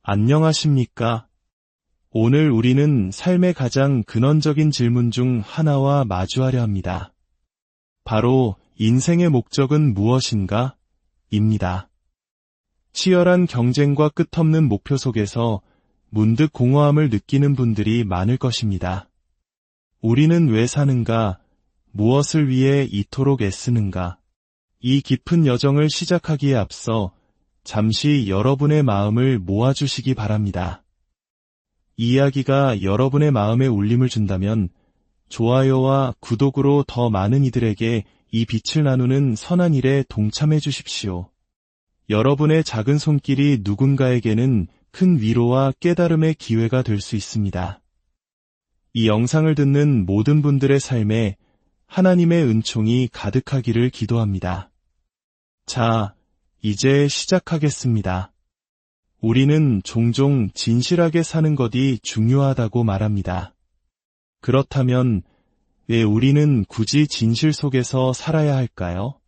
안녕하십니까? 오늘 우리는 삶의 가장 근원적인 질문 중 하나와 마주하려 합니다. 바로 인생의 목적은 무엇인가? 입니다. 치열한 경쟁과 끝없는 목표 속에서 문득 공허함을 느끼는 분들이 많을 것입니다. 우리는 왜 사는가? 무엇을 위해 이토록 애쓰는가? 이 깊은 여정을 시작하기에 앞서 잠시 여러분의 마음을 모아주시기 바랍니다. 이 이야기가 여러분의 마음에 울림을 준다면 좋아요와 구독으로 더 많은 이들에게 이 빛을 나누는 선한 일에 동참해 주십시오. 여러분의 작은 손길이 누군가에게는 큰 위로와 깨달음의 기회가 될 수 있습니다. 이 영상을 듣는 모든 분들의 삶에 하나님의 은총이 가득하기를 기도합니다. 자, 이제 시작하겠습니다. 우리는 종종 진실하게 사는 것이 중요하다고 말합니다. 그렇다면 왜 우리는 굳이 진실 속에서 살아야 할까요?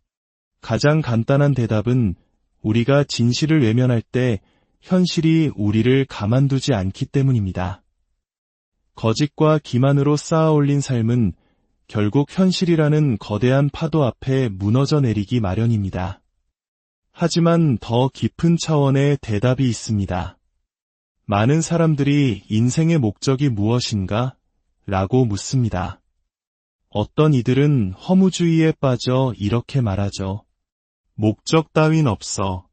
가장 간단한 대답은 우리가 진실을 외면할 때 현실이 우리를 가만두지 않기 때문입니다. 거짓과 기만으로 쌓아 올린 삶은 결국 현실이라는 거대한 파도 앞에 무너져 내리기 마련입니다. 하지만 더 깊은 차원의 대답이 있습니다. 많은 사람들이 인생의 목적이 무엇인가? 라고 묻습니다. 어떤 이들은 허무주의에 빠져 이렇게 말하죠. 목적 따윈 없어.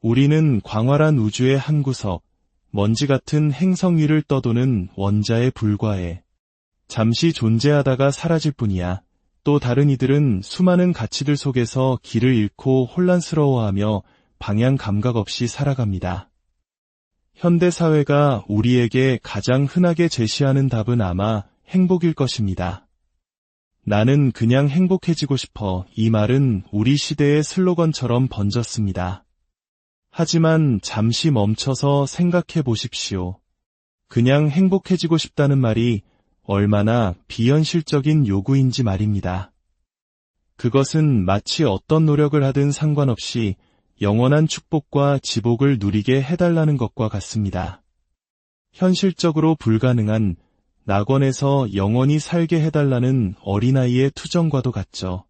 우리는 광활한 우주의 한 구석, 먼지 같은 행성 위를 떠도는 원자에 불과해. 잠시 존재하다가 사라질 뿐이야. 또 다른 이들은 수많은 가치들 속에서 길을 잃고 혼란스러워하며 방향 감각 없이 살아갑니다. 현대사회가 우리에게 가장 흔하게 제시하는 답은 아마 행복일 것입니다. 나는 그냥 행복해지고 싶어. 이 말은 우리 시대의 슬로건처럼 번졌습니다. 하지만 잠시 멈춰서 생각해 보십시오. 그냥 행복해지고 싶다는 말이 얼마나 비현실적인 요구인지 말입니다. 그것은 마치 어떤 노력을 하든 상관없이 영원한 축복과 지복을 누리게 해달라는 것과 같습니다. 현실적으로 불가능한 낙원에서 영원히 살게 해달라는 어린아이의 투정과도 같죠.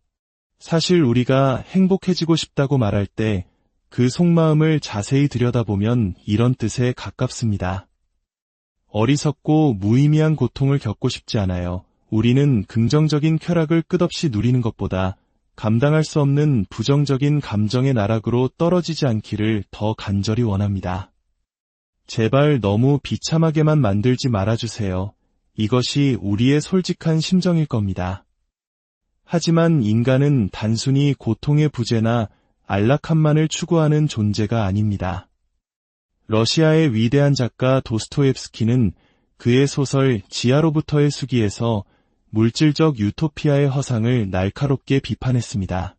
사실 우리가 행복해지고 싶다고 말할 때 그 속마음을 자세히 들여다보면 이런 뜻에 가깝습니다. 어리석고 무의미한 고통을 겪고 싶지 않아요. 우리는 긍정적인 쾌락을 끝없이 누리는 것보다 감당할 수 없는 부정적인 감정의 나락으로 떨어지지 않기를 더 간절히 원합니다. 제발 너무 비참하게만 만들지 말아주세요. 이것이 우리의 솔직한 심정일 겁니다. 하지만 인간은 단순히 고통의 부재나 안락함만을 추구하는 존재가 아닙니다. 러시아의 위대한 작가 도스토옙스키는 그의 소설 지하로부터의 수기에서 물질적 유토피아의 허상을 날카롭게 비판했습니다.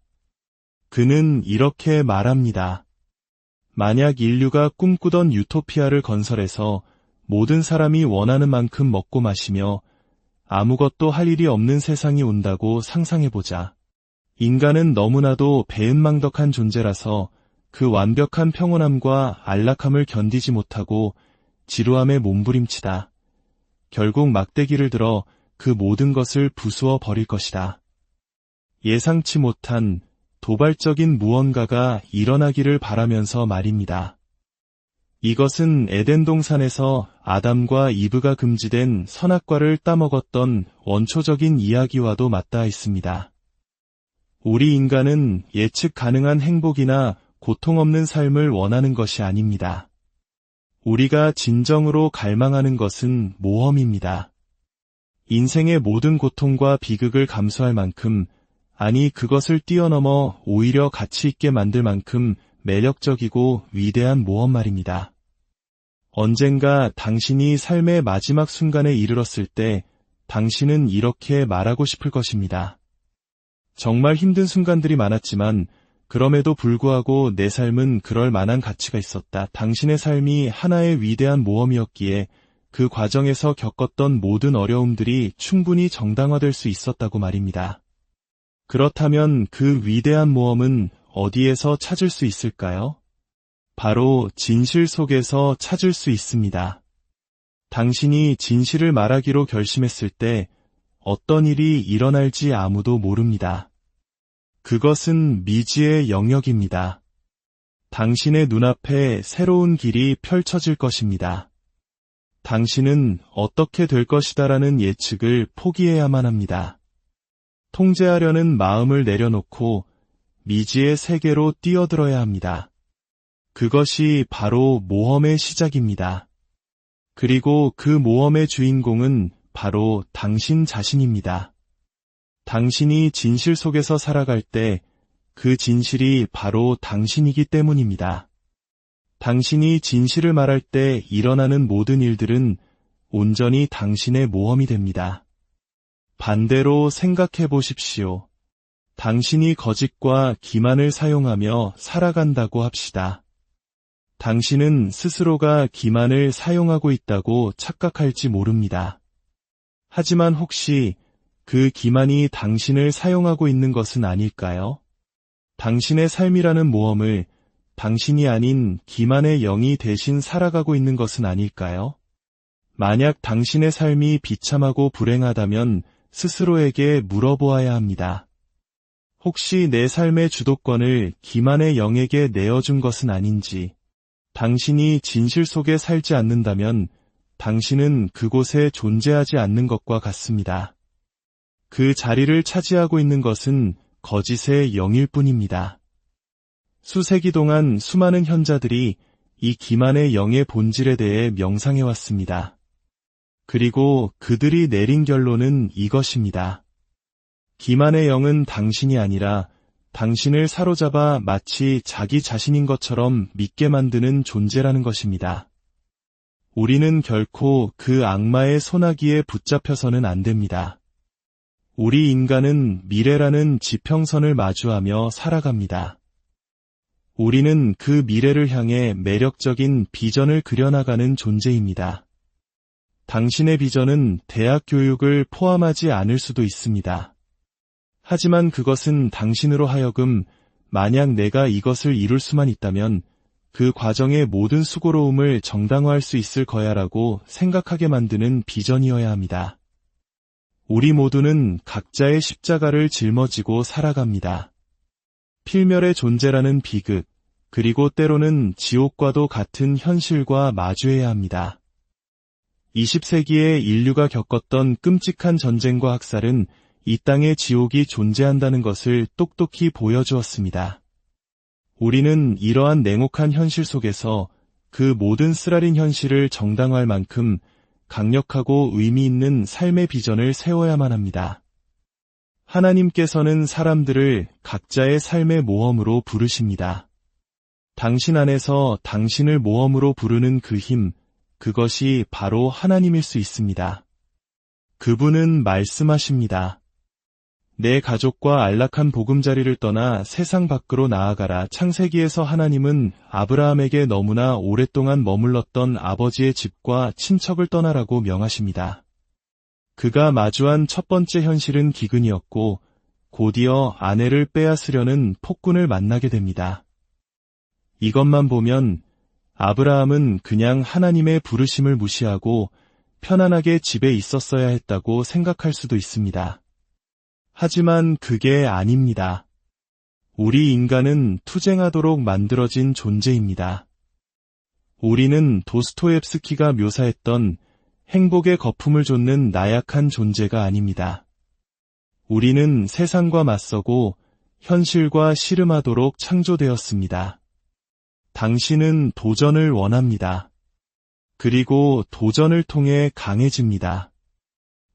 그는 이렇게 말합니다. 만약 인류가 꿈꾸던 유토피아를 건설해서 모든 사람이 원하는 만큼 먹고 마시며 아무것도 할 일이 없는 세상이 온다고 상상해보자. 인간은 너무나도 배은망덕한 존재라서 그 완벽한 평온함과 안락함을 견디지 못하고 지루함에 몸부림치다. 결국 막대기를 들어 그 모든 것을 부수어 버릴 것이다. 예상치 못한 도발적인 무언가가 일어나기를 바라면서 말입니다. 이것은 에덴 동산에서 아담과 이브가 금지된 선악과를 따먹었던 원초적인 이야기와도 맞닿아 있습니다. 우리 인간은 예측 가능한 행복이나 고통 없는 삶을 원하는 것이 아닙니다. 우리가 진정으로 갈망하는 것은 모험입니다. 인생의 모든 고통과 비극을 감수할 만큼, 아니 그것을 뛰어넘어 오히려 가치 있게 만들 만큼 매력적이고 위대한 모험 말입니다. 언젠가 당신이 삶의 마지막 순간에 이르렀을 때 당신은 이렇게 말하고 싶을 것입니다. 정말 힘든 순간들이 많았지만 그럼에도 불구하고 내 삶은 그럴 만한 가치가 있었다. 당신의 삶이 하나의 위대한 모험이었기에 그 과정에서 겪었던 모든 어려움들이 충분히 정당화될 수 있었다고 말입니다. 그렇다면 그 위대한 모험은 어디에서 찾을 수 있을까요? 바로 진실 속에서 찾을 수 있습니다. 당신이 진실을 말하기로 결심했을 때 어떤 일이 일어날지 아무도 모릅니다. 그것은 미지의 영역입니다. 당신의 눈앞에 새로운 길이 펼쳐질 것입니다. 당신은 어떻게 될 것이다라는 예측을 포기해야만 합니다. 통제하려는 마음을 내려놓고 미지의 세계로 뛰어들어야 합니다. 그것이 바로 모험의 시작입니다. 그리고 그 모험의 주인공은 바로 당신 자신입니다. 당신이 진실 속에서 살아갈 때 그 진실이 바로 당신이기 때문입니다. 당신이 진실을 말할 때 일어나는 모든 일들은 온전히 당신의 모험이 됩니다. 반대로 생각해 보십시오. 당신이 거짓과 기만을 사용하며 살아간다고 합시다. 당신은 스스로가 기만을 사용하고 있다고 착각할지 모릅니다. 하지만 혹시 그 기만이 당신을 사용하고 있는 것은 아닐까요? 당신의 삶이라는 모험을 당신이 아닌 기만의 영이 대신 살아가고 있는 것은 아닐까요? 만약 당신의 삶이 비참하고 불행하다면 스스로에게 물어보아야 합니다. 혹시 내 삶의 주도권을 기만의 영에게 내어준 것은 아닌지, 당신이 진실 속에 살지 않는다면 당신은 그곳에 존재하지 않는 것과 같습니다. 그 자리를 차지하고 있는 것은 거짓의 영일 뿐입니다. 수세기 동안 수많은 현자들이 이 기만의 영의 본질에 대해 명상해왔습니다. 그리고 그들이 내린 결론은 이것입니다. 기만의 영은 당신이 아니라 당신을 사로잡아 마치 자기 자신인 것처럼 믿게 만드는 존재라는 것입니다. 우리는 결코 그 악마의 소나기에 붙잡혀서는 안 됩니다. 우리 인간은 미래라는 지평선을 마주하며 살아갑니다. 우리는 그 미래를 향해 매력적인 비전을 그려나가는 존재입니다. 당신의 비전은 대학 교육을 포함하지 않을 수도 있습니다. 하지만 그것은 당신으로 하여금 만약 내가 이것을 이룰 수만 있다면 그 과정의 모든 수고로움을 정당화할 수 있을 거야라고 생각하게 만드는 비전이어야 합니다. 우리 모두는 각자의 십자가를 짊어지고 살아갑니다. 필멸의 존재라는 비극, 그리고 때로는 지옥과도 같은 현실과 마주해야 합니다. 20세기에 인류가 겪었던 끔찍한 전쟁과 학살은 이 땅에 지옥이 존재한다는 것을 똑똑히 보여주었습니다. 우리는 이러한 냉혹한 현실 속에서 그 모든 쓰라린 현실을 정당화할 만큼 강력하고 의미 있는 삶의 비전을 세워야만 합니다. 하나님께서는 사람들을 각자의 삶의 모험으로 부르십니다. 당신 안에서 당신을 모험으로 부르는 그 힘, 그것이 바로 하나님일 수 있습니다. 그분은 말씀하십니다. 내 가족과 안락한 보금자리를 떠나 세상 밖으로 나아가라. 창세기에서 하나님은 아브라함에게 너무나 오랫동안 머물렀던 아버지의 집과 친척을 떠나라고 명하십니다. 그가 마주한 첫 번째 현실은 기근이었고 곧이어 아내를 빼앗으려는 폭군을 만나게 됩니다. 이것만 보면 아브라함은 그냥 하나님의 부르심을 무시하고 편안하게 집에 있었어야 했다고 생각할 수도 있습니다. 하지만 그게 아닙니다. 우리 인간은 투쟁하도록 만들어진 존재입니다. 우리는 도스토옙스키가 묘사했던 행복의 거품을 좇는 나약한 존재가 아닙니다. 우리는 세상과 맞서고 현실과 씨름하도록 창조되었습니다. 당신은 도전을 원합니다. 그리고 도전을 통해 강해집니다.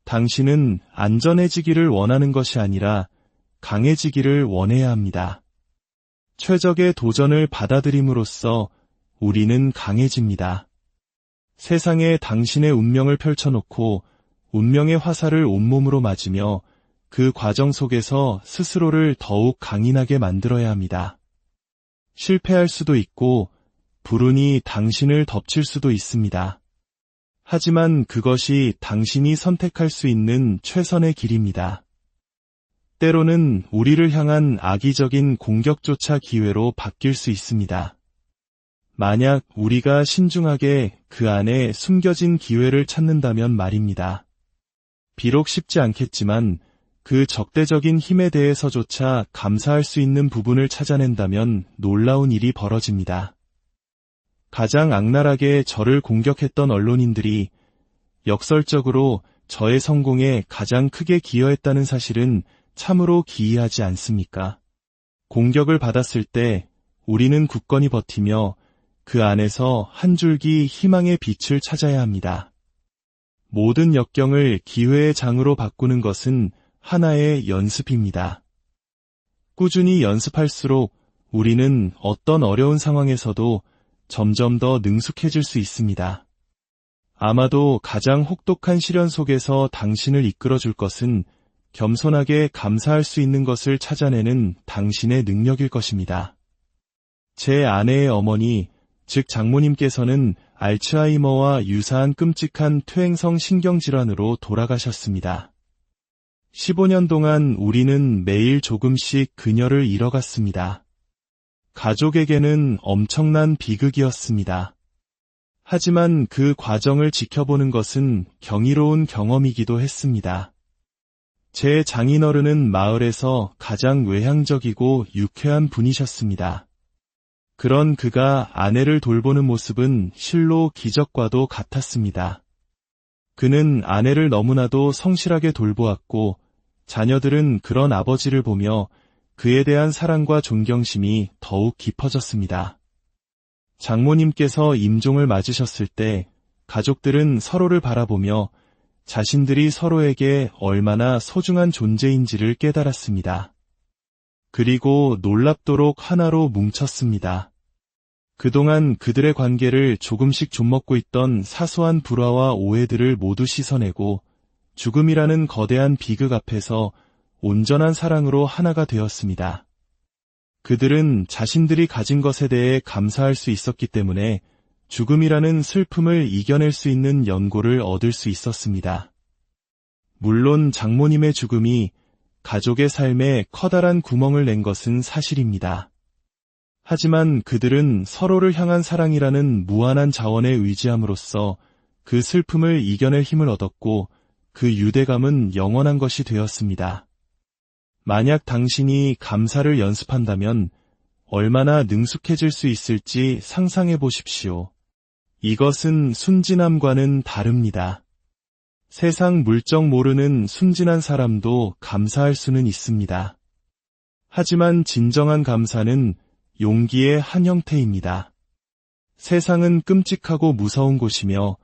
당신은 안전해지기를 원하는 것이 아니라 강해지기를 원해야 합니다. 최적의 도전을 받아들임으로써 우리는 강해집니다. 세상에 당신의 운명을 펼쳐놓고 운명의 화살을 온몸으로 맞으며 그 과정 속에서 스스로를 더욱 강인하게 만들어야 합니다. 실패할 수도 있고 불운이 당신을 덮칠 수도 있습니다. 하지만 그것이 당신이 선택할 수 있는 최선의 길입니다. 때로는 우리를 향한 악의적인 공격조차 기회로 바뀔 수 있습니다. 만약 우리가 신중하게 그 안에 숨겨진 기회를 찾는다면 말입니다. 비록 쉽지 않겠지만 그 적대적인 힘에 대해서조차 감사할 수 있는 부분을 찾아낸다면 놀라운 일이 벌어집니다. 가장 악랄하게 저를 공격했던 언론인들이 역설적으로 저의 성공에 가장 크게 기여했다는 사실은 참으로 기이하지 않습니까? 공격을 받았을 때 우리는 굳건히 버티며 그 안에서 한 줄기 희망의 빛을 찾아야 합니다. 모든 역경을 기회의 장으로 바꾸는 것은 하나의 연습입니다. 꾸준히 연습할수록 우리는 어떤 어려운 상황에서도 점점 더 능숙해질 수 있습니다. 아마도 가장 혹독한 시련 속에서 당신을 이끌어줄 것은 겸손하게 감사할 수 있는 것을 찾아내는 당신의 능력일 것입니다. 제 아내의 어머니, 즉 장모님께서는 알츠하이머와 유사한 끔찍한 퇴행성 신경질환으로 돌아가셨습니다. 15년 동안 우리는 매일 조금씩 그녀를 잃어갔습니다. 가족에게는 엄청난 비극이었습니다. 하지만 그 과정을 지켜보는 것은 경이로운 경험이기도 했습니다. 제 장인어른은 마을에서 가장 외향적이고 유쾌한 분이셨습니다. 그런 그가 아내를 돌보는 모습은 실로 기적과도 같았습니다. 그는 아내를 너무나도 성실하게 돌보았고 자녀들은 그런 아버지를 보며 그에 대한 사랑과 존경심이 더욱 깊어졌습니다. 장모님께서 임종을 맞으셨을 때 가족들은 서로를 바라보며 자신들이 서로에게 얼마나 소중한 존재인지를 깨달았습니다. 그리고 놀랍도록 하나로 뭉쳤습니다. 그동안 그들의 관계를 조금씩 좀먹고 있던 사소한 불화와 오해들을 모두 씻어내고 죽음이라는 거대한 비극 앞에서 온전한 사랑으로 하나가 되었습니다. 그들은 자신들이 가진 것에 대해 감사할 수 있었기 때문에 죽음이라는 슬픔을 이겨낼 수 있는 연고를 얻을 수 있었습니다. 물론 장모님의 죽음이 가족의 삶에 커다란 구멍을 낸 것은 사실입니다. 하지만 그들은 서로를 향한 사랑이라는 무한한 자원에 의지함으로써 그 슬픔을 이겨낼 힘을 얻었고 그 유대감은 영원한 것이 되었습니다. 만약 당신이 감사를 연습한다면 얼마나 능숙해질 수 있을지 상상해 보십시오. 이것은 순진함과는 다릅니다. 세상 물정 모르는 순진한 사람도 감사할 수는 있습니다. 하지만 진정한 감사는 용기의 한 형태입니다. 세상은 끔찍하고 무서운 곳이며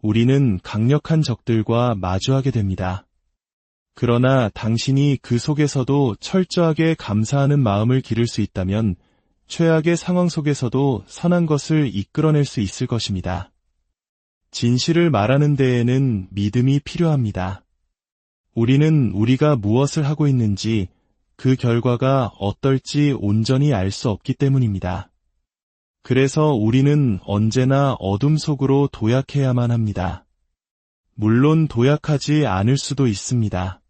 우리는 강력한 적들과 마주하게 됩니다. 그러나 당신이 그 속에서도 철저하게 감사하는 마음을 기를 수 있다면 최악의 상황 속에서도 선한 것을 이끌어낼 수 있을 것입니다. 진실을 말하는 데에는 믿음이 필요합니다. 우리는 우리가 무엇을 하고 있는지 그 결과가 어떨지 온전히 알 수 없기 때문입니다. 그래서 우리는 언제나 어둠 속으로 도약해야만 합니다. 물론 도약하지 않을 수도 있습니다.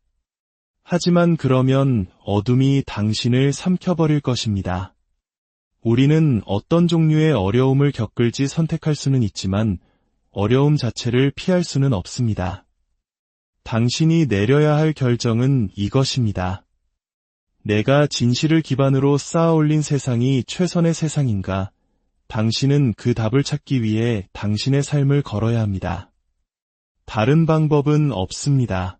하지만 그러면 어둠이 당신을 삼켜버릴 것입니다. 우리는 어떤 종류의 어려움을 겪을지 선택할 수는 있지만 어려움 자체를 피할 수는 없습니다. 당신이 내려야 할 결정은 이것입니다. 내가 진실을 기반으로 쌓아 올린 세상이 최선의 세상인가? 당신은 그 답을 찾기 위해 당신의 삶을 걸어야 합니다. 다른 방법은 없습니다.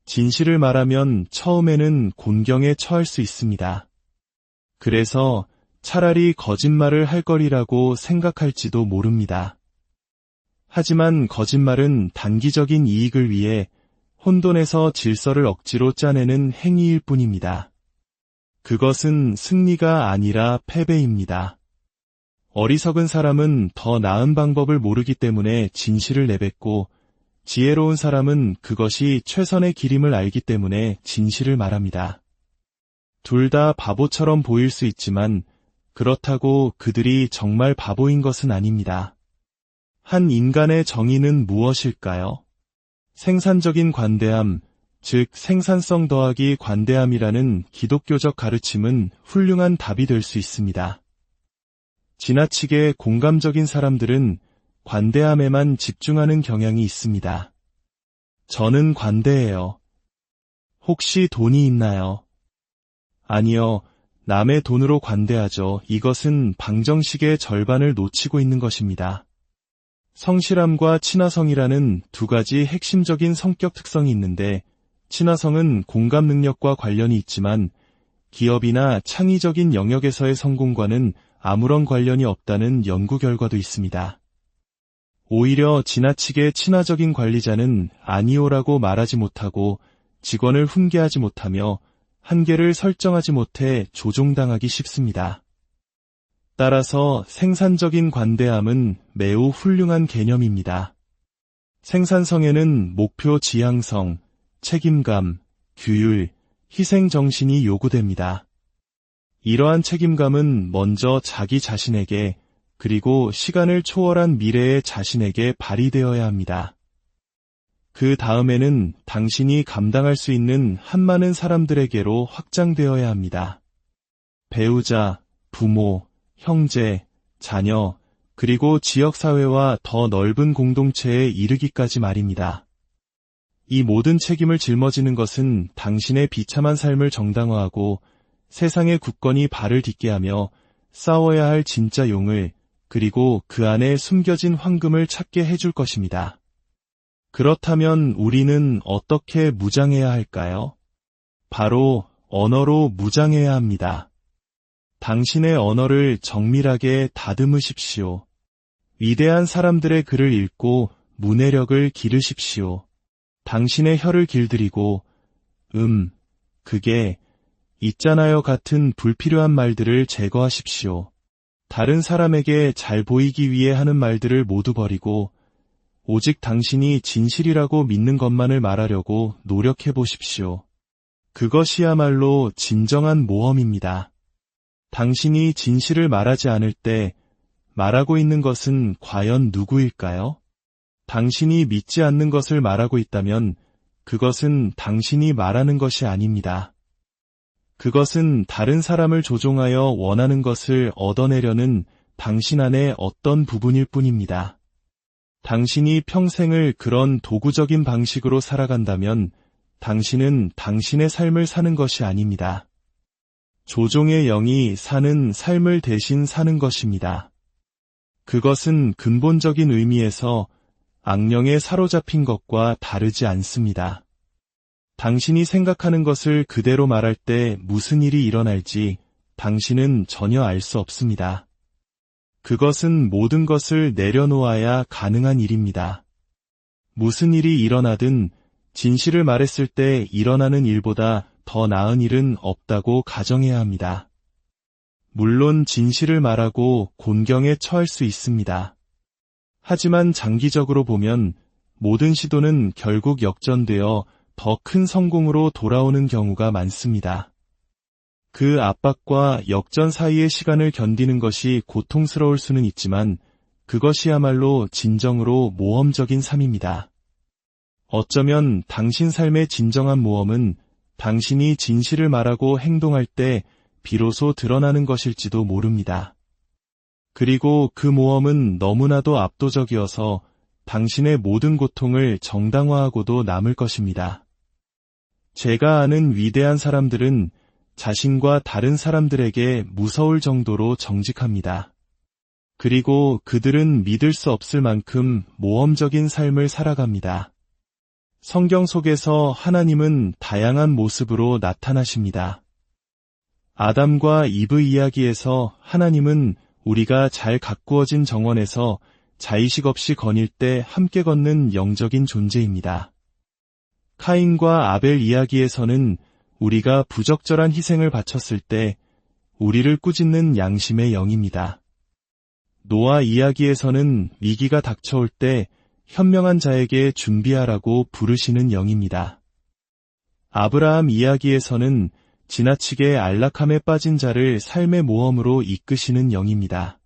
진실을 말하면 처음에는 곤경에 처할 수 있습니다. 그래서 차라리 거짓말을 할 거리라고 생각할지도 모릅니다. 하지만 거짓말은 단기적인 이익을 위해 혼돈에서 질서를 억지로 짜내는 행위일 뿐입니다. 그것은 승리가 아니라 패배입니다. 어리석은 사람은 더 나은 방법을 모르기 때문에 진실을 내뱉고 지혜로운 사람은 그것이 최선의 길임을 알기 때문에 진실을 말합니다. 둘 다 바보처럼 보일 수 있지만 그렇다고 그들이 정말 바보인 것은 아닙니다. 한 인간의 정의는 무엇일까요? 생산적인 관대함, 즉 생산성 더하기 관대함이라는 기독교적 가르침은 훌륭한 답이 될 수 있습니다. 지나치게 공감적인 사람들은 관대함에만 집중하는 경향이 있습니다. 저는 관대해요. 혹시 돈이 있나요? 아니요, 남의 돈으로 관대하죠. 이것은 방정식의 절반을 놓치고 있는 것입니다. 성실함과 친화성이라는 두 가지 핵심적인 성격 특성이 있는데, 친화성은 공감 능력과 관련이 있지만 기업이나 창의적인 영역에서의 성공과는 아무런 관련이 없다는 연구 결과도 있습니다. 오히려 지나치게 친화적인 관리자는 아니오라고 말하지 못하고 직원을 훈계하지 못하며 한계를 설정하지 못해 조종당하기 쉽습니다. 따라서 생산적인 관대함은 매우 훌륭한 개념입니다. 생산성에는 목표 지향성, 책임감, 규율, 희생정신이 요구됩니다. 이러한 책임감은 먼저 자기 자신에게 그리고 시간을 초월한 미래의 자신에게 발휘되어야 합니다. 그 다음에는 당신이 감당할 수 있는 한많은 사람들에게로 확장되어야 합니다. 배우자, 부모, 형제, 자녀, 그리고 지역사회와 더 넓은 공동체에 이르기까지 말입니다. 이 모든 책임을 짊어지는 것은 당신의 비참한 삶을 정당화하고 세상의 굳건히 발을 딛게 하며 싸워야 할 진짜 용을 그리고 그 안에 숨겨진 황금을 찾게 해줄 것입니다. 그렇다면 우리는 어떻게 무장해야 할까요? 바로 언어로 무장해야 합니다. 당신의 언어를 정밀하게 다듬으십시오. 위대한 사람들의 글을 읽고 문해력을 기르십시오. 당신의 혀를 길들이고 그게 있잖아요 같은 불필요한 말들을 제거하십시오. 다른 사람에게 잘 보이기 위해 하는 말들을 모두 버리고 오직 당신이 진실이라고 믿는 것만을 말하려고 노력해 보십시오. 그것이야말로 진정한 모험입니다. 당신이 진실을 말하지 않을 때 말하고 있는 것은 과연 누구일까요? 당신이 믿지 않는 것을 말하고 있다면 그것은 당신이 말하는 것이 아닙니다. 그것은 다른 사람을 조종하여 원하는 것을 얻어내려는 당신 안의 어떤 부분일 뿐입니다. 당신이 평생을 그런 도구적인 방식으로 살아간다면 당신은 당신의 삶을 사는 것이 아닙니다. 조종의 영이 사는 삶을 대신 사는 것입니다. 그것은 근본적인 의미에서 악령에 사로잡힌 것과 다르지 않습니다. 당신이 생각하는 것을 그대로 말할 때 무슨 일이 일어날지 당신은 전혀 알 수 없습니다. 그것은 모든 것을 내려놓아야 가능한 일입니다. 무슨 일이 일어나든 진실을 말했을 때 일어나는 일보다 더 나은 일은 없다고 가정해야 합니다. 물론 진실을 말하고 곤경에 처할 수 있습니다. 하지만 장기적으로 보면 모든 시도는 결국 역전되어 더 큰 성공으로 돌아오는 경우가 많습니다. 그 압박과 역전 사이의 시간을 견디는 것이 고통스러울 수는 있지만 그것이야말로 진정으로 모험적인 삶입니다. 어쩌면 당신 삶의 진정한 모험은 당신이 진실을 말하고 행동할 때 비로소 드러나는 것일지도 모릅니다. 그리고 그 모험은 너무나도 압도적이어서 당신의 모든 고통을 정당화하고도 남을 것입니다. 제가 아는 위대한 사람들은 자신과 다른 사람들에게 무서울 정도로 정직합니다. 그리고 그들은 믿을 수 없을 만큼 모험적인 삶을 살아갑니다. 성경 속에서 하나님은 다양한 모습으로 나타나십니다. 아담과 이브 이야기에서 하나님은 우리가 잘 가꾸어진 정원에서 자의식 없이 거닐 때 함께 걷는 영적인 존재입니다. 카인과 아벨 이야기에서는 우리가 부적절한 희생을 바쳤을 때 우리를 꾸짖는 양심의 영입니다. 노아 이야기에서는 위기가 닥쳐올 때 현명한 자에게 준비하라고 부르시는 영입니다. 아브라함 이야기에서는 지나치게 안락함에 빠진 자를 삶의 모험으로 이끄시는 영입니다.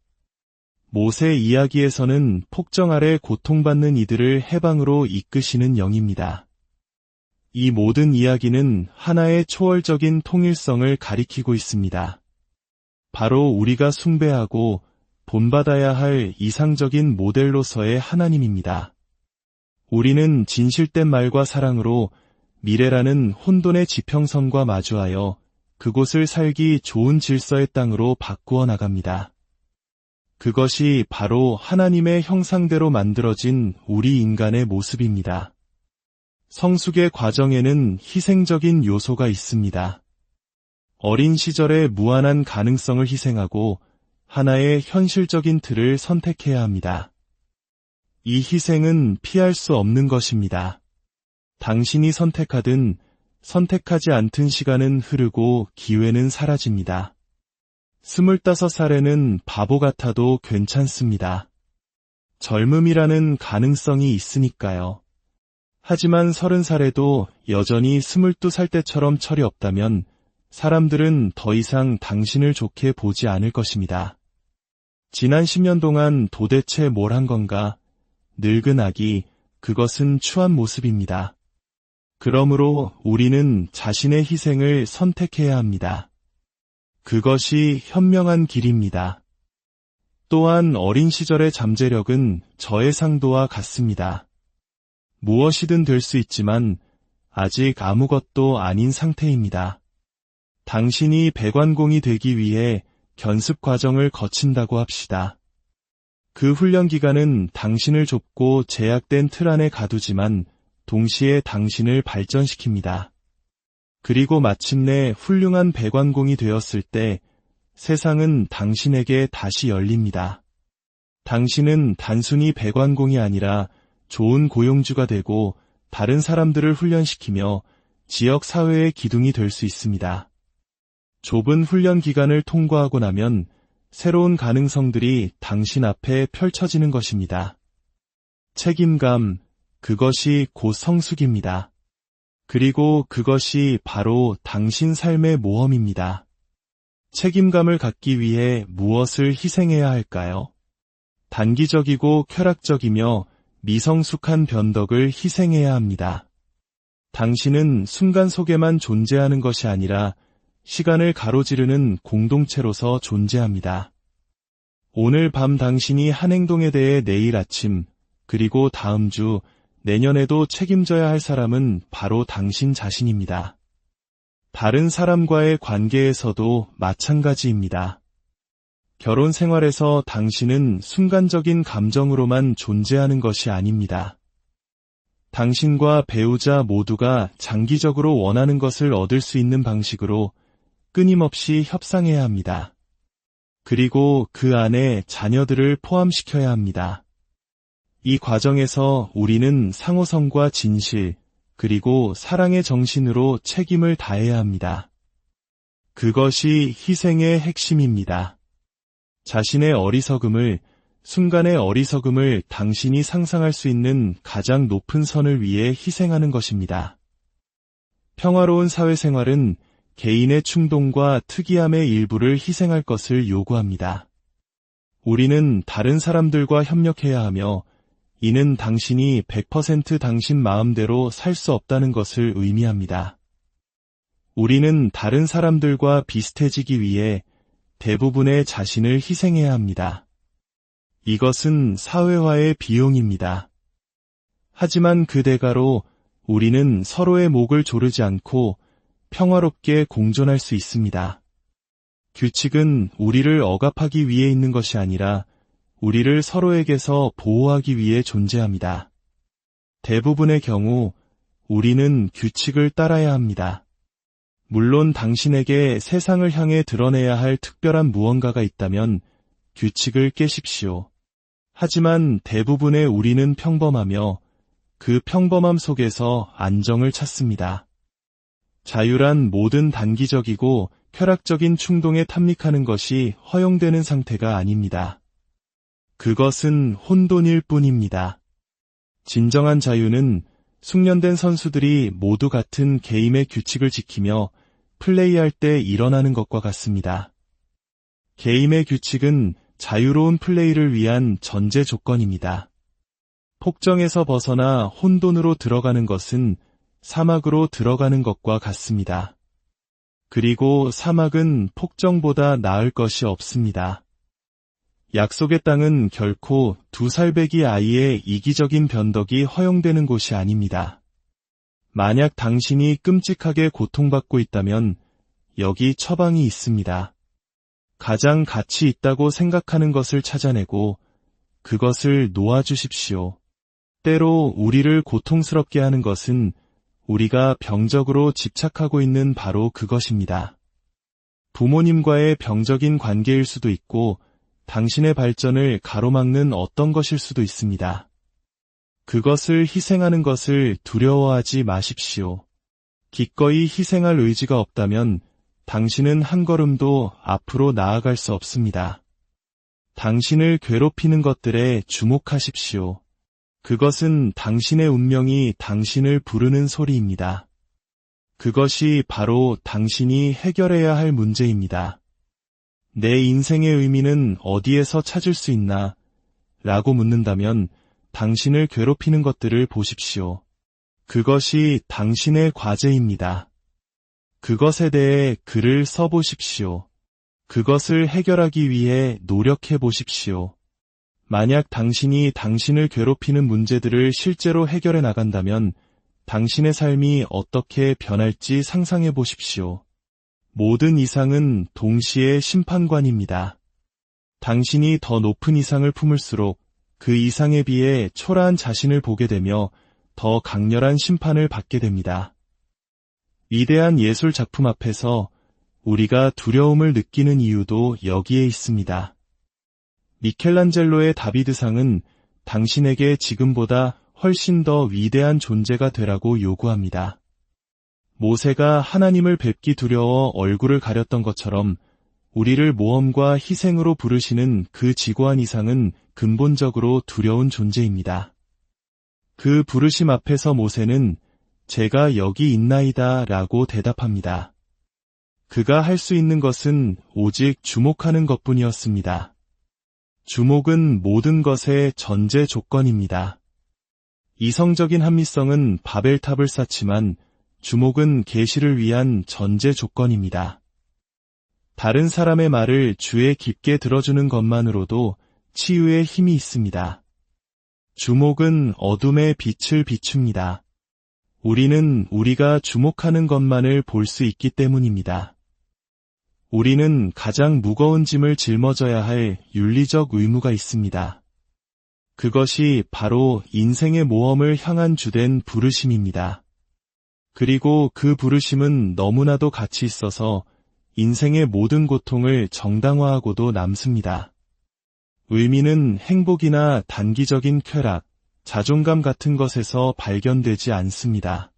모세 이야기에서는 폭정 아래 고통받는 이들을 해방으로 이끄시는 영입니다. 이 모든 이야기는 하나의 초월적인 통일성을 가리키고 있습니다. 바로 우리가 숭배하고 본받아야 할 이상적인 모델로서의 하나님입니다. 우리는 진실된 말과 사랑으로 미래라는 혼돈의 지평선과 마주하여 그곳을 살기 좋은 질서의 땅으로 바꾸어 나갑니다. 그것이 바로 하나님의 형상대로 만들어진 우리 인간의 모습입니다. 성숙의 과정에는 희생적인 요소가 있습니다. 어린 시절의 무한한 가능성을 희생하고 하나의 현실적인 틀을 선택해야 합니다. 이 희생은 피할 수 없는 것입니다. 당신이 선택하든 선택하지 않든 시간은 흐르고 기회는 사라집니다. 25살에는 바보 같아도 괜찮습니다. 젊음이라는 가능성이 있으니까요. 하지만 30살에도 여전히 22살 때처럼 철이 없다면 사람들은 더 이상 당신을 좋게 보지 않을 것입니다. 지난 10년 동안 도대체 뭘 한 건가? 늙은 아기, 그것은 추한 모습입니다. 그러므로 우리는 자신의 희생을 선택해야 합니다. 그것이 현명한 길입니다. 또한 어린 시절의 잠재력은 저해상도와 같습니다. 무엇이든 될 수 있지만 아직 아무것도 아닌 상태입니다. 당신이 배관공이 되기 위해 견습 과정을 거친다고 합시다. 그 훈련 기간은 당신을 좁고 제약된 틀 안에 가두지만 동시에 당신을 발전시킵니다. 그리고 마침내 훌륭한 배관공이 되었을 때 세상은 당신에게 다시 열립니다. 당신은 단순히 배관공이 아니라 좋은 고용주가 되고 다른 사람들을 훈련시키며 지역 사회의 기둥이 될 수 있습니다. 좁은 훈련 기간을 통과하고 나면 새로운 가능성들이 당신 앞에 펼쳐지는 것입니다. 책임감, 그것이 곧 성숙입니다. 그리고 그것이 바로 당신 삶의 모험입니다. 책임감을 갖기 위해 무엇을 희생해야 할까요? 단기적이고 쾌락적이며 미성숙한 변덕을 희생해야 합니다. 당신은 순간 속에만 존재하는 것이 아니라 시간을 가로지르는 공동체로서 존재합니다. 오늘 밤 당신이 한 행동에 대해 내일 아침, 그리고 다음 주, 내년에도 책임져야 할 사람은 바로 당신 자신입니다. 다른 사람과의 관계에서도 마찬가지입니다. 결혼 생활에서 당신은 순간적인 감정으로만 존재하는 것이 아닙니다. 당신과 배우자 모두가 장기적으로 원하는 것을 얻을 수 있는 방식으로 끊임없이 협상해야 합니다. 그리고 그 안에 자녀들을 포함시켜야 합니다. 이 과정에서 우리는 상호성과 진실, 그리고 사랑의 정신으로 책임을 다해야 합니다. 그것이 희생의 핵심입니다. 자신의 어리석음을, 순간의 어리석음을 당신이 상상할 수 있는 가장 높은 선을 위해 희생하는 것입니다. 평화로운 사회생활은 개인의 충동과 특이함의 일부를 희생할 것을 요구합니다. 우리는 다른 사람들과 협력해야 하며 이는 당신이 100% 당신 마음대로 살 수 없다는 것을 의미합니다. 우리는 다른 사람들과 비슷해지기 위해 대부분의 자신을 희생해야 합니다. 이것은 사회화의 비용입니다. 하지만 그 대가로 우리는 서로의 목을 조르지 않고 평화롭게 공존할 수 있습니다. 규칙은 우리를 억압하기 위해 있는 것이 아니라 우리를 서로에게서 보호하기 위해 존재합니다. 대부분의 경우 우리는 규칙을 따라야 합니다. 물론 당신에게 세상을 향해 드러내야 할 특별한 무언가가 있다면 규칙을 깨십시오. 하지만 대부분의 우리는 평범하며 그 평범함 속에서 안정을 찾습니다. 자유란 모든 단기적이고 쾌락적인 충동에 탐닉하는 것이 허용되는 상태가 아닙니다. 그것은 혼돈일 뿐입니다. 진정한 자유는 숙련된 선수들이 모두 같은 게임의 규칙을 지키며 플레이할 때 일어나는 것과 같습니다. 게임의 규칙은 자유로운 플레이를 위한 전제 조건입니다. 폭정에서 벗어나 혼돈으로 들어가는 것은 사막으로 들어가는 것과 같습니다. 그리고 사막은 폭정보다 나을 것이 없습니다. 약속의 땅은 결코 2살배기 아이의 이기적인 변덕이 허용되는 곳이 아닙니다. 만약 당신이 끔찍하게 고통받고 있다면 여기 처방이 있습니다. 가장 가치 있다고 생각하는 것을 찾아내고 그것을 놓아주십시오. 때로 우리를 고통스럽게 하는 것은 우리가 병적으로 집착하고 있는 바로 그것입니다. 부모님과의 병적인 관계일 수도 있고 당신의 발전을 가로막는 어떤 것일 수도 있습니다. 그것을 희생하는 것을 두려워하지 마십시오. 기꺼이 희생할 의지가 없다면 당신은 한 걸음도 앞으로 나아갈 수 없습니다. 당신을 괴롭히는 것들에 주목하십시오. 그것은 당신의 운명이 당신을 부르는 소리입니다. 그것이 바로 당신이 해결해야 할 문제입니다. 내 인생의 의미는 어디에서 찾을 수 있나? 라고 묻는다면 당신을 괴롭히는 것들을 보십시오. 그것이 당신의 과제입니다. 그것에 대해 글을 써보십시오. 그것을 해결하기 위해 노력해 보십시오. 만약 당신이 당신을 괴롭히는 문제들을 실제로 해결해 나간다면 당신의 삶이 어떻게 변할지 상상해 보십시오. 모든 이상은 동시에 심판관입니다. 당신이 더 높은 이상을 품을수록 그 이상에 비해 초라한 자신을 보게 되며 더 강렬한 심판을 받게 됩니다. 위대한 예술 작품 앞에서 우리가 두려움을 느끼는 이유도 여기에 있습니다. 미켈란젤로의 다비드상은 당신에게 지금보다 훨씬 더 위대한 존재가 되라고 요구합니다. 모세가 하나님을 뵙기 두려워 얼굴을 가렸던 것처럼 우리를 모험과 희생으로 부르시는 그 지고한 이상은 근본적으로 두려운 존재입니다. 그 부르심 앞에서 모세는 제가 여기 있나이다 라고 대답합니다. 그가 할 수 있는 것은 오직 주목하는 것뿐이었습니다. 주목은 모든 것의 전제 조건입니다. 이성적인 합리성은 바벨탑을 쌓지만 주목은 계시를 위한 전제 조건입니다. 다른 사람의 말을 주에 깊게 들어주는 것만으로도 치유의 힘이 있습니다. 주목은 어둠의 빛을 비춥니다. 우리는 우리가 주목하는 것만을 볼 수 있기 때문입니다. 우리는 가장 무거운 짐을 짊어져야 할 윤리적 의무가 있습니다. 그것이 바로 인생의 모험을 향한 주된 부르심입니다. 그리고 그 부르심은 너무나도 가치 있어서 인생의 모든 고통을 정당화하고도 남습니다. 의미는 행복이나 단기적인 쾌락, 자존감 같은 것에서 발견되지 않습니다.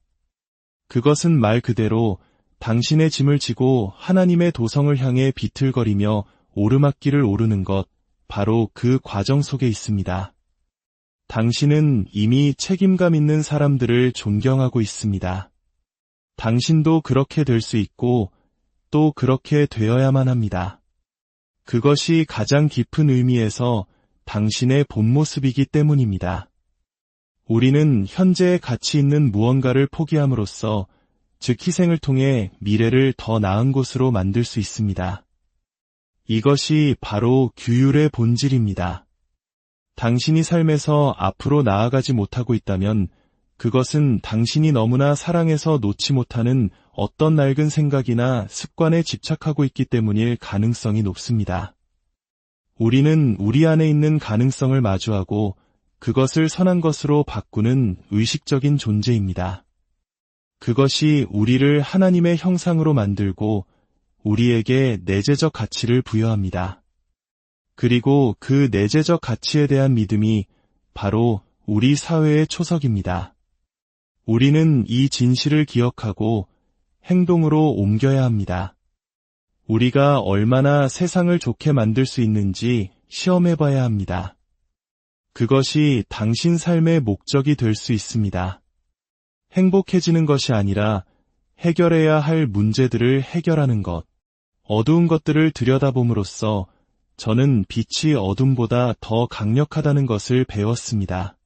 그것은 말 그대로 당신의 짐을 지고 하나님의 도성을 향해 비틀거리며 오르막길을 오르는 것, 바로 그 과정 속에 있습니다. 당신은 이미 책임감 있는 사람들을 존경하고 있습니다. 당신도 그렇게 될 수 있고 또 그렇게 되어야만 합니다. 그것이 가장 깊은 의미에서 당신의 본 모습이기 때문입니다. 우리는 현재의 가치 있는 무언가를 포기함으로써 즉 희생을 통해 미래를 더 나은 곳으로 만들 수 있습니다. 이것이 바로 규율의 본질입니다. 당신이 삶에서 앞으로 나아가지 못하고 있다면 그것은 당신이 너무나 사랑해서 놓지 못하는 어떤 낡은 생각이나 습관에 집착하고 있기 때문일 가능성이 높습니다. 우리는 우리 안에 있는 가능성을 마주하고 그것을 선한 것으로 바꾸는 의식적인 존재입니다. 그것이 우리를 하나님의 형상으로 만들고 우리에게 내재적 가치를 부여합니다. 그리고 그 내재적 가치에 대한 믿음이 바로 우리 사회의 초석입니다. 우리는 이 진실을 기억하고 행동으로 옮겨야 합니다. 우리가 얼마나 세상을 좋게 만들 수 있는지 시험해봐야 합니다. 그것이 당신 삶의 목적이 될 수 있습니다. 행복해지는 것이 아니라 해결해야 할 문제들을 해결하는 것, 어두운 것들을 들여다봄으로써 저는 빛이 어둠보다 더 강력하다는 것을 배웠습니다.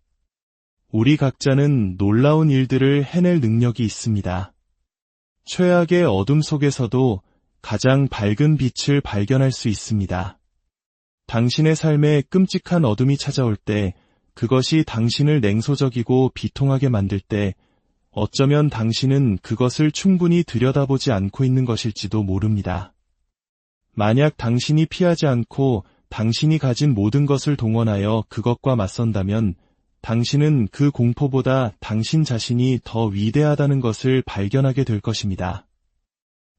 우리 각자는 놀라운 일들을 해낼 능력이 있습니다. 최악의 어둠 속에서도 가장 밝은 빛을 발견할 수 있습니다. 당신의 삶에 끔찍한 어둠이 찾아올 때, 그것이 당신을 냉소적이고 비통하게 만들 때, 어쩌면 당신은 그것을 충분히 들여다보지 않고 있는 것일지도 모릅니다. 만약 당신이 피하지 않고 당신이 가진 모든 것을 동원하여 그것과 맞선다면 당신은 그 공포보다 당신 자신이 더 위대하다는 것을 발견하게 될 것입니다.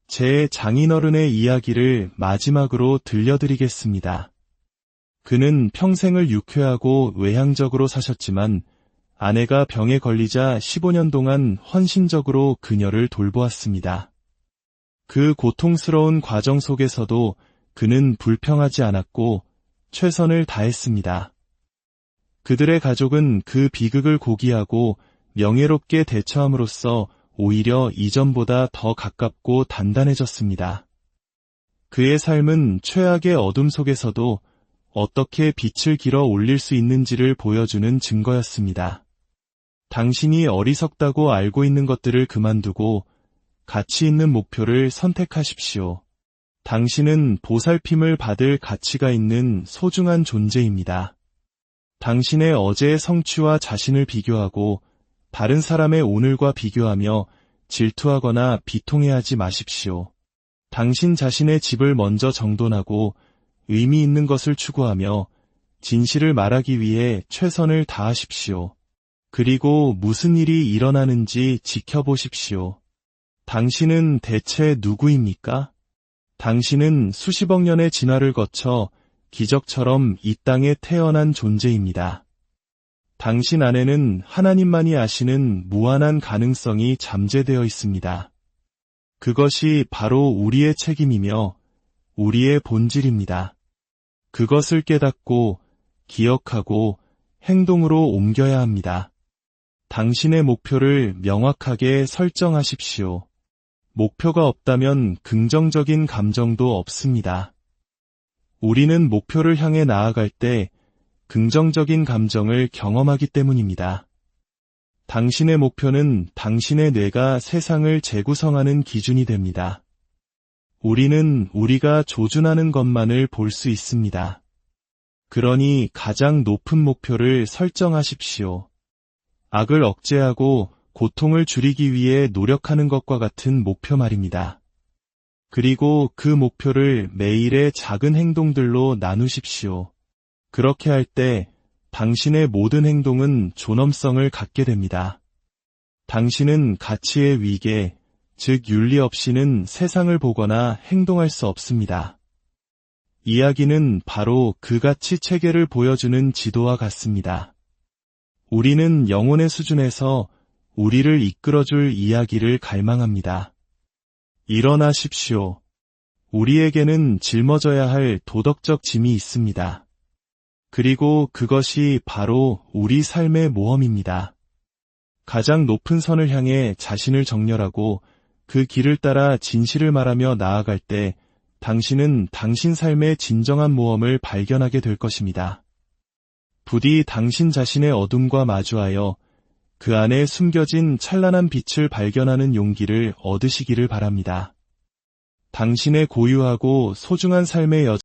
제 장인어른의 이야기를 마지막으로 들려드리겠습니다. 그는 평생을 유쾌하고 외향적으로 사셨지만 아내가 병에 걸리자 15년 동안 헌신적으로 그녀를 돌보았습니다. 그 고통스러운 과정 속에서도 그는 불평하지 않았고 최선을 다했습니다. 그들의 가족은 그 비극을 고귀하고 명예롭게 대처함으로써 오히려 이전보다 더 가깝고 단단해졌습니다. 그의 삶은 최악의 어둠 속에서도 어떻게 빛을 길어 올릴 수 있는지를 보여주는 증거였습니다. 당신이 어리석다고 알고 있는 것들을 그만두고 가치 있는 목표를 선택하십시오. 당신은 보살핌을 받을 가치가 있는 소중한 존재입니다. 당신의 어제의 성취와 자신을 비교하고 다른 사람의 오늘과 비교하며 질투하거나 비통해하지 마십시오. 당신 자신의 집을 먼저 정돈하고 의미 있는 것을 추구하며 진실을 말하기 위해 최선을 다하십시오. 그리고 무슨 일이 일어나는지 지켜보십시오. 당신은 대체 누구입니까? 당신은 수십억 년의 진화를 거쳐 기적처럼 이 땅에 태어난 존재입니다. 당신 안에는 하나님만이 아시는 무한한 가능성이 잠재되어 있습니다. 그것이 바로 우리의 책임이며 우리의 본질입니다. 그것을 깨닫고 기억하고 행동으로 옮겨야 합니다. 당신의 목표를 명확하게 설정하십시오. 목표가 없다면 긍정적인 감정도 없습니다. 우리는 목표를 향해 나아갈 때 긍정적인 감정을 경험하기 때문입니다. 당신의 목표는 당신의 뇌가 세상을 재구성하는 기준이 됩니다. 우리는 우리가 조준하는 것만을 볼 수 있습니다. 그러니 가장 높은 목표를 설정하십시오. 악을 억제하고 고통을 줄이기 위해 노력하는 것과 같은 목표 말입니다. 그리고 그 목표를 매일의 작은 행동들로 나누십시오. 그렇게 할 때 당신의 모든 행동은 존엄성을 갖게 됩니다. 당신은 가치의 위계, 즉 윤리 없이는 세상을 보거나 행동할 수 없습니다. 이야기는 바로 그 가치 체계를 보여주는 지도와 같습니다. 우리는 영혼의 수준에서 우리를 이끌어줄 이야기를 갈망합니다. 일어나십시오. 우리에게는 짊어져야 할 도덕적 짐이 있습니다. 그리고 그것이 바로 우리 삶의 모험입니다. 가장 높은 선을 향해 자신을 정렬하고 그 길을 따라 진실을 말하며 나아갈 때 당신은 당신 삶의 진정한 모험을 발견하게 될 것입니다. 부디 당신 자신의 어둠과 마주하여 그 안에 숨겨진 찬란한 빛을 발견하는 용기를 얻으시기를 바랍니다. 당신의 고유하고 소중한 삶의 여정